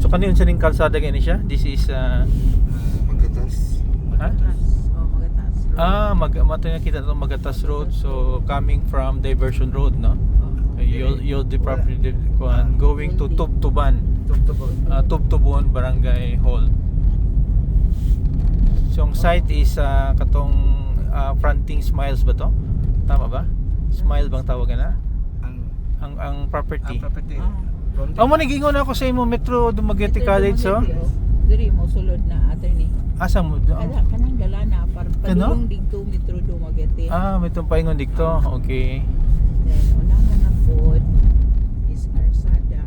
So kani unsa ning kalsada gani siya? This is Magatas. ha? Mato na kita itong Magatas Road. So coming from Diversion Road, no? You'll the property going to Tubtuban. Tubtubon Barangay Hall. So ang site is katong fronting Smiles ba to? Tama ba? Smile bang tawagan na? Ang property. Mo nagingon ako sa imo Metro Dumaguete College, so. Diri mo sulod na attorney. Asa mo? Ala kanang dala na para padulong dito Metro Dumaguete. May itong paingon dito. Okay. Then unahan na pod is Arsada.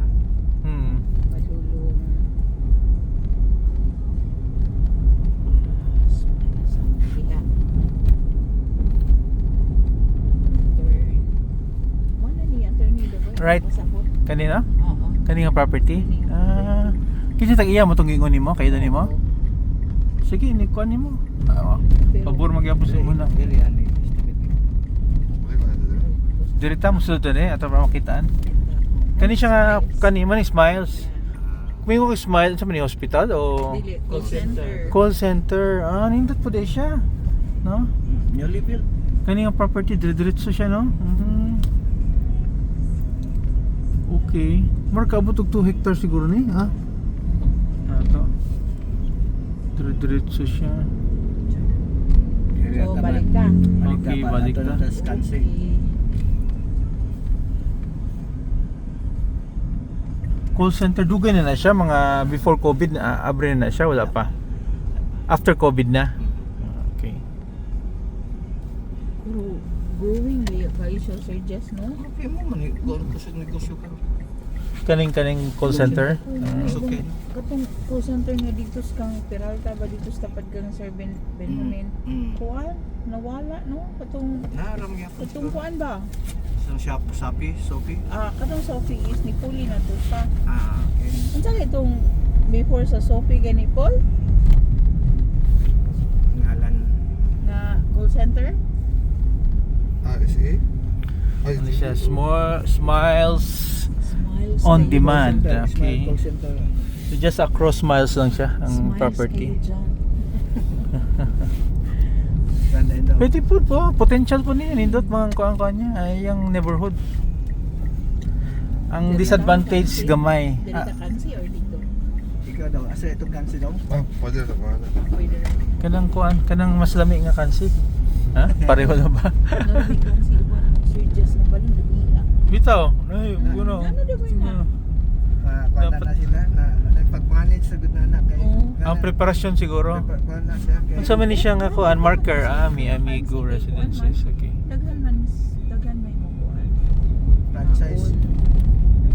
Padulong. Wala ni attorney daw. Right. Kanina? Oo. Kanina property? Kinsa tag-iya mo itong gingon nimo? Kayo nimo? Sige, nikuha nimo. Pabor magyapon sa imo na. Dirita mo sulod ni ato para makitaan. Kani siya nga kani man Smiles. Kumingo ko Smile sa man hospital o Dili, call center. call center. Nindot po di siya. No? Newly built. Kani nga property diretso siya, no? Okay. Marka abot og 2 hectares siguro ni, ha? Ato. Diretso siya. So balik ka. Okay, balik na. Call center dugay na siya mga before COVID na abre na siya, wala pa. After COVID na. Okay. Growing by siya Sir Jess, no? Okay mo man sa negosyo ka. Kaning call center. It's okay. Katong call center nga dito sa kang Peralta ba dito sa tapad kang Sir Benjamin. Kuan nawala no? Katong Naram ya. katong kuan ba? Sa Shopee. Katong Sophie is ni Puli na to pa. Okay. Unsa itong before sa Sophie gani Paul Ngalan. nga call center? SA? Ano siya? Smiles Smiles on Agent. demand. Okay. Call center. So just across miles lang siya ang Smiles property. Agent. Ganda ito. Pwede po potential po niya nindot mga kuan niya ay yung neighborhood. Ang disadvantage gamay. Dili ta kansi or dito? Ikaw daw, asa itong kansi daw? Pwede rin. Kanang mas lami nga kansi. Ha? Pareho na ba? No, di kansi ba? Sir Jess na balin dali. Bitaw. Ay, ano? Ano daw na? Kung na sila, nagpag-manage sa good na anak kayo. Ang preparasyon siguro. Kuan na siya. Unsa man ni siya nga kuan marker? Mi Amigo Residences. Okay.